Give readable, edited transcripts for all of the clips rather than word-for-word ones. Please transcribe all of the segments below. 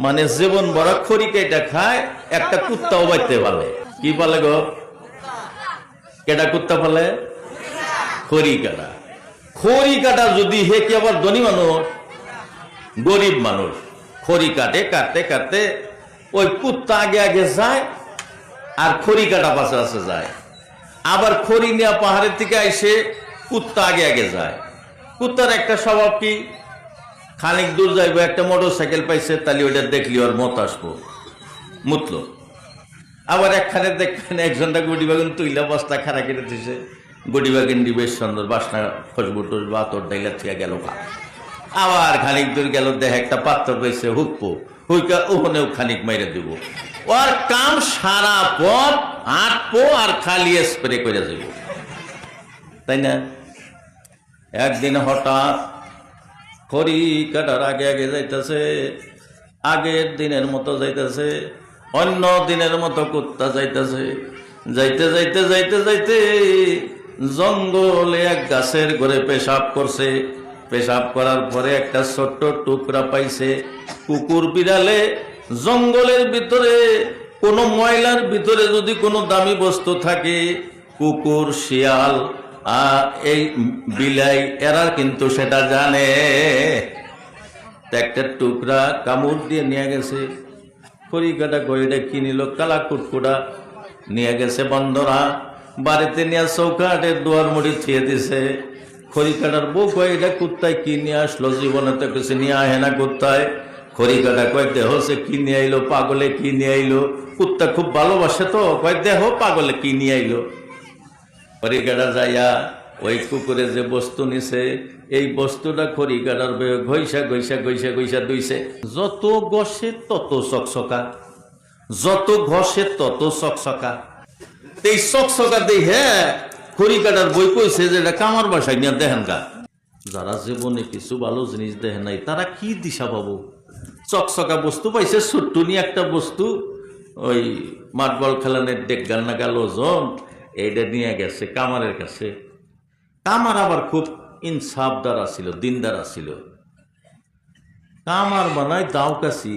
মানে জীবন বড় খড়ি কেটা খায়, একটা কুত্তাও বাইতে পালে। কি পালে গো? কেটা কুত্তা পালে? খড়ি কাটা। খড়ি কাটা যদি হে কি আবার ধনী মানুষ, গরিব মানুষ, খড়ি কাটে, কাটতে কাটতে ওই কুত্তা আগে আগে যায় আর খড়ি কাটা পাশে পাশে যায়। আবার খড়ি নিয়ে পাহাড়ের থেকে এসে কুত্তা আগে আগে যায়। কুত্তার একটা স্বভাব কি, খানিক দূর যাইবো, একটা মোটর সাইকেল পাইছে, তাহলে ওইটা দেখলি ওর মত আসবো, মুতলো। আবার একখানে দেখখানে একজনটা গুডি বাগান তুইলা বস্তা খারা কেটে দিছে, গুডি বাগান বেশ সুন্দর বাসনা, খুশবু টুসবু আতর ডাইলা থেকে গেল। আবার খানিক দূর গেল, দেখ একটা পাত্র পেয়েছে, হুকপো, হুইকা ওখানেও খানিক মাইরে দিব। ওর কাম সারা পথ হাঁটবো আর খালি স্প্রে করে যাব, তাই না? একদিন হঠাৎ খড়ি কাটার আগে আগে যাইতেছে, আগের দিনের মতো যাইতেছে, অন্য দিনের মতো কুত্তা যাইতেছে। যাইতে যাইতে যাইতে যাইতে জঙ্গলে এক গাছের ঘরে পেশাব করছে। পেশাব করার পরে একটা ছোট্ট টুকরা পাইছে। কুকুর বিড়ালে জঙ্গলের ভিতরে কোনো ময়লার ভিতরে যদি কোনো দামি বস্তু থাকে, কুকুর, শিয়াল এই বিলাই এরা কিন্তু সেটা জানে। একটা টুকরা কামড় দিয়ে নিয়ে গেছে। খড়ি কাটা গড়িটা কিনিল, কালা কুটকুটা নিয়ে গেছে। বন্ধরা বাড়িতে নিয়ে চৌকাটের দুয়ার মুড়ি থিয়ে দিছে। খড়ি কাটার বউ কয়, এটা কুত্তায় কি নিয়ে আসলো? জীবনে তো কিছু নিয়ে আহে না কুত্তায়। খড়ি কাটা কয়, দেহ সে কি নিয়ে আইলো, পাগলে কি নিয়ে আইলো। কুত্তা খুব ভালোবাসে তো, কয় দেহ পাগলে কি নিয়ে আইলো। খড়ি কাটা যাইয়া ওই কুকুরে যে বস্তু নিছে, এই বস্তুটা খড়ি কাটার ঘইসা ঘইসা ঘইসা ঘইসা দুইছে। যত ঘষে তত চকচকা, যত ঘষে তত চকচকা। এই চকচকা দেই, হ্যাঁ খড়ি কাটার বই কইছে যে এটা কামার বাসায় নিয়ে দেখেন গা। যারা জীবনে কিছু ভালো জিনিস দেখে নাই তারা কি দিশা পাবো? চকচকা বস্তু পাইছে, ছোট্ট নিয়ে একটা বস্তু, ওই মার্বল খেলানের ডেক গাল না গেল ওজন, এইটা নিয়ে গেছে কামারের কাছে। কামার আবার খুব ইনসাফদার ছিল, দিনদার ছিল। কামার বানায় দাও কাছি।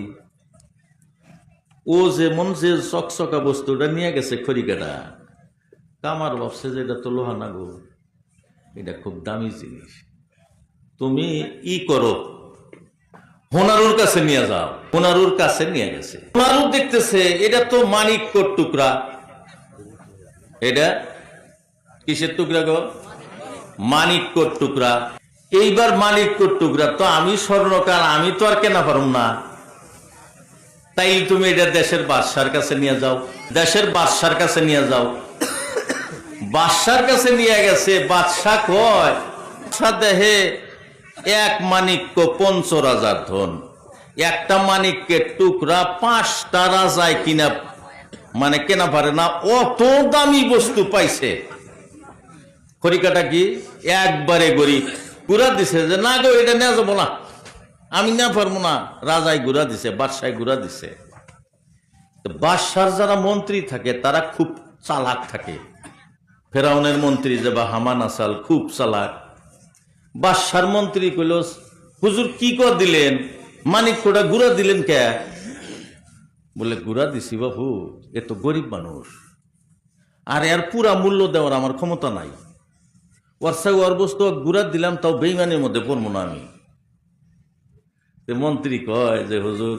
ও যেমন যে চকচকা বস্তুটা নিয়ে গেছে খড়ি কাটা, কামার ভাবছে যে এটা তো লোহা না গো, এটা খুব দামি জিনিস। তুমি ই করো, হোনারুর কাছে নিয়ে যাও। হোনারুর কাছে নিয়ে গেছে। হোনারু দেখতেছে এটা তো মানিক্যর টুকরা। এটা কিসের টুকরা গো? মানিক্যর টুকরা। এইবার মানিক্যর টুকরা তো আমি স্বর্ণকার, আমি তো আর কেনা পারুম না। তাই তুমি এটা দেশের বাদশার কাছে নিয়ে যাও। দেশের বাদশার কাছে নিয়ে যাও। বাদশার কাছে নিয়ে গেছে। বাদশা কয়, দেহে এক মানিক্য ৫০,০০০ ধন। একটা মানিক্যের টুকরা ৫টা রাজায় কিনা, মানে কেনা পারে না, অত দামি বস্তু পাইছে। খড়ি কাটা কি একবারে গরিব, গুড়া দিছে যে না গো এটা নেওয়া যাবো না, আমি না পারবো না। রাজায় গুড়া দিছে, বাদশায় গুড়া দিছে। বাদশার যারা মন্ত্রী থাকে তারা খুব চালাক থাকে। ফেরাউনের মন্ত্রী যে বা হামান আসাল খুব চালাক। বাদশার মন্ত্রী কইল, হুজুর কি কর দিলেন, মানিক্যটা গুড়া দিলেন কে? বলে গুড়া দিছি বাবু, এ তো গরিব মানুষ, আর এর পুরা মূল্য দেওয়ার আমার ক্ষমতা নাই। ওর বস্তু গুড়া দিলাম, তাও বেইমানের মধ্যে পড়বো না আমি। মন্ত্রী কয় যে হুজুর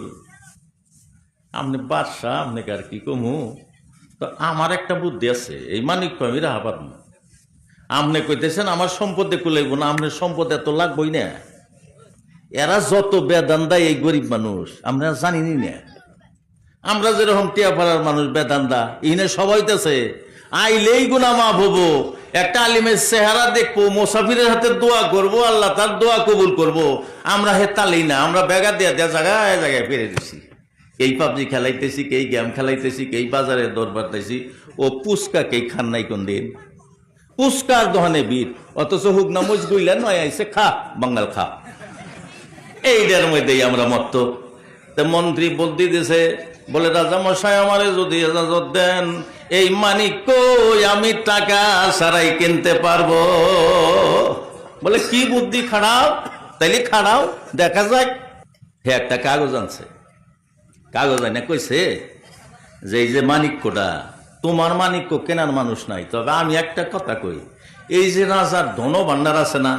আপনি বাদশাহ, আপনাকে আর কি কমু, তো আমার একটা বুদ্ধি আছে, এই মানিক্য আমি রাহা পারব। আপনি কইতেছেন আমার সম্পদে কুলাইব না, আপনার সম্পদ এত লাগবই না। এরা যত বেদান দেয় এই গরিব মানুষ, আমরা জানিনি না। আমরা যেরকম টিয়াপাড়ার মানুষ বেদান দা, ইনে সবাইতেছে আইলেই গুনা মাফ হবো। একটা আলিমের চেহারা দেখবো, মোসাফিরের হাতে দোয়া করব, আল্লাহ তার দোয়া কবুল করব। আমরা হে তালি না, আমরা বেগা দিয়া দেয়া জায়গায় জায়গায় ফিরে দিছি। কেই পাবজি খেলাইতেছি, কেই গেম খেলাইতেছি, কেই বাজারে দরবার দিয়েছি। ও পুস্কা কেই খান নাই কোন দিন, পুস্কার দোহানে বীর, অথচ হুক না মুজ গুইলা নয় আইসে খা বাঙ্গাল খা। এইটার মধ্যেই আমরা মত্ত। মন্ত্রী বলতে দিছে, বলে রাজা মশাই আমারে যদি এজাজত দেন, এই মানিক্য আমি টাকা সারাই কিনতে পারবো। বলে কি বুদ্ধি খাড়াও, তাইলে খাড়াও দেখা যাক। হে একটা কাগজ আনছে, কাগজ আইনা কইছে যে এই যে মানিক্যটা, তোমার মানিক্য কেনার মানুষ নাই, তবে আমি একটা কথা কই, এই যে রাজার ধন ভান্ডার আছে না,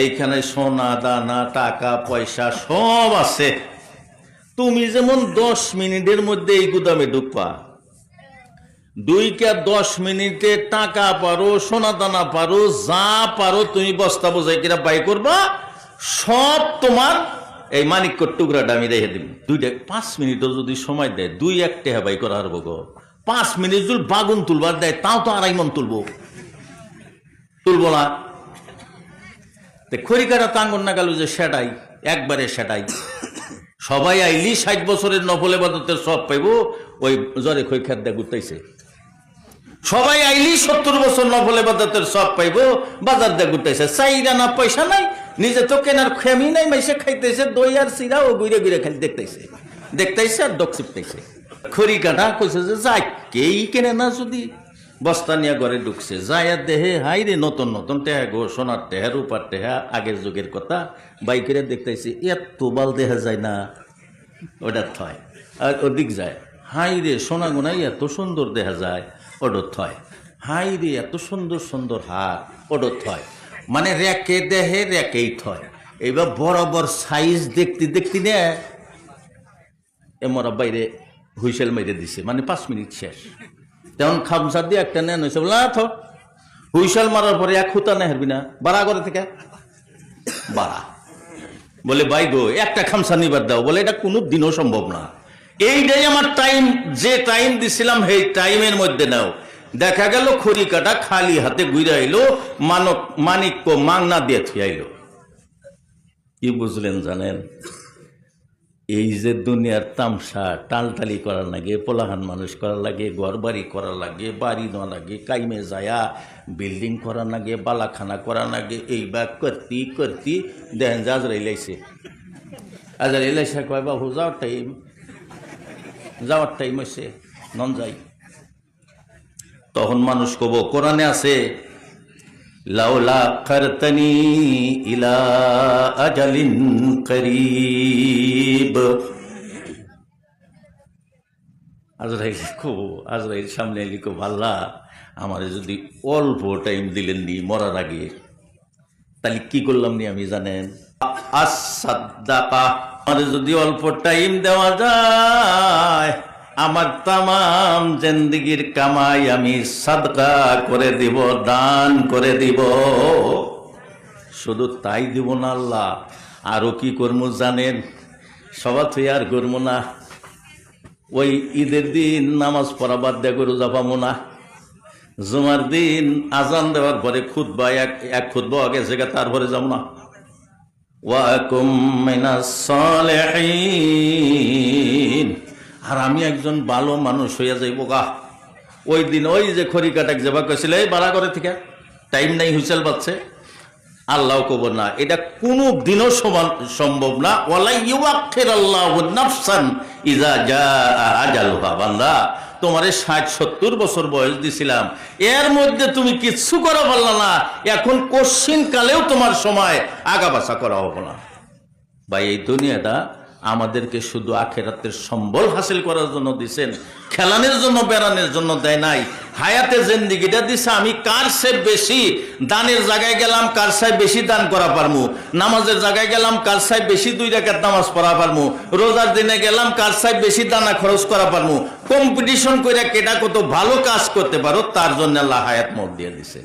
এইখানে সোনা দানা টাকা পয়সা সব আছে, তুমি যেমন 10 মিনিটের মধ্যে এই গুদামে ঢুকবা, 2 মিনিটে টাকা পারো, সোনা দানা পারো, যা পারো তুমি বস্তা বোঝাই কিনা বাই করবা, সব তোমার এই মানিক্যর টুকরাটা আমি রেখে দিব। 5 মিনিটও যদি সময় দেয় 2-1 টাকা বাই করা হারবো গো। 5 মিনিট যদি বাগুন তুলবার দেয় তাও তো 2.5 মণ তুলবো না। খড়িকাটা তাঙ্গন না গেল যে সেটাই একবারে সেটাই, সবাই আইলি 60 বছরের নফল ইবাদতের সব পাইব, ওই জ্বরে খই খাদ্য গুতাইছে। সবাই আইলি 70 বছর নফল ইবাদতের সব পাইব, বাজার দিয়ে গুতাইছে। চাইরা না পয়সা নাই, নিজে তো কেনার খেমি নাই, মাইসে খাইতেছে দই আর চিরা, ও গুইরে গুইরে খালি দেখতেছে আর ডক চিপতেছে। খড়িকাটা কইছে যে যাই কেই কেনে না, যদি বস্তা নিয়ে ঘরে ঢুকছে, যাইয়া দেহে হাই রে নতুন নতুন টেহা গো, সোনার টেহা রূপার টেহা, আগের যুগের কথা বাইকের দেখতেছি, এত বাল দেখা যায় না, ওটা থয়। আর ওদিক যায়, হাই রে সোনা গোনাই এত সুন্দর দেখা যায়, ওডর থয়। হাই রে এত সুন্দর সুন্দর হার, ওডর থয়। মানে রেকে দেহে রেকেই থয়। এইবার বরাবর সাইজ দেখতে দেখতে নে এমরা বাইরে হুইসেল মেরে দিছে, মানে 5 মিনিট শেষ। তেমন খামসা দিয়ে একটা নেন হয়েছে, বলে হুইসেল মারার পরে 1 খুঁতা না হারবি না, বাড়া করে থেকে বাড়া। বলে ভাই গো একটা খামসা নিবার দাও, বলে এটা কোনো দিনও সম্ভব না, এইটাই আমার টাইম, যে টাইম দিছিলাম সেই টাইমের মধ্যে নাও। দেখা গেল খড়িকাটা খালি হাতে ঘুরে আইলো, মানিক্য মাংনা দিয়ে থিয়াইলো। কি বুঝলেন জানেন? এই যে দুনিয়ার তামসা, টালটালি করার লাগে, পোলাহান মানুষ করার লাগে, ঘর বাড়ি করার লাগে, বাড়ি নেওয়া লাগে, কাইমে যায়া বিল্ডিং করার লাগে, বালাখানা করার লাগে, এইবার করতি করতি দেখেন যে আজরাইল আইছে। আজরাইল আইসা কয় বাবু যাওয়ার টাইম হয়েছে, নন যাই। তখন মানুষ কব কোরআনে আছে, লাউলা খারতানি ইলা আজালিন করিব। আজরাইল সামনে লিখো, আল্লাহ আমারে যদি অল্প টাইম দিলেন নি মরার আগে, তাহলে কি করলাম নি আমি জানেন? আসাদ্দাকা, আমারে যদি অল্প টাইম দেওয়া যায়, আমার তামাম জিন্দেগির কামাই আমি সাদকা করে দিব, দান করে দিব। শুধু তাই দিব না আল্লাহ, আরো কি করবো জানেন? সবা তুই আর করবো না, ওই ঈদের দিন নামাজ পড়া বাদ দিয়ে করে যাবামো না, জুমার দিন আজান দেওয়ার পরে খুতবা এক খুতবা আগে জায়গা, তারপরে যাবো না। ওয়াকুম মিনাস সালিহিন, আর আমি একজন ভালো মানুষ হইয়া যাইব গা। ওই দিন ওই যে খড়িকাটাক যাবা কইছিল, এই বাড়া করে থেকে টাইম নাই, হুইসেল বাজছে, আল্লাহ কব না, এটা কোনো দিনও সম্ভব না। ওয়ালা ইউআখিরুল্লাহু নাফসান ইযা জাআ আজালুহা। বান্দা তোমারে 60-70 বছর বয়স দিছিলাম, এর মধ্যে তুমি কিচ্ছু করা পারলা না, এখন কোশ্চিন কালেও তোমার সময় আগাবাসা করা হবে না। ভাই এই দুনিয়াটা আমাদেরকে শুধু আখেরাতের সম্বল হাসিল করার জন্য দিছেন, খেলানোর জন্য বেড়ানোর জন্য দেয় নাই। হায়াতে জিন্দিগিটা দিছে, আমি কার চেয়ে বেশি দানের জায়গায় গেলাম, কার চেয়ে বেশি দান করা পারমু, নামাজের জায়গায় গেলাম, কার চেয়ে বেশি 2 রাকাত নামাজ পড়া পারমু, রোজার দিনে গেলাম, কার চেয়ে বেশি দানা খরচ করা পারমু। কম্পিটিশন করে কেটা কত ভালো কাজ করতে পারো, তার জন্য আল্লাহ হায়াত মত দিয়ে দিছে।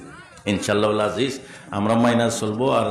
ইনশাআল্লাহ আজিজ আমরা মাইনা চলবো। আর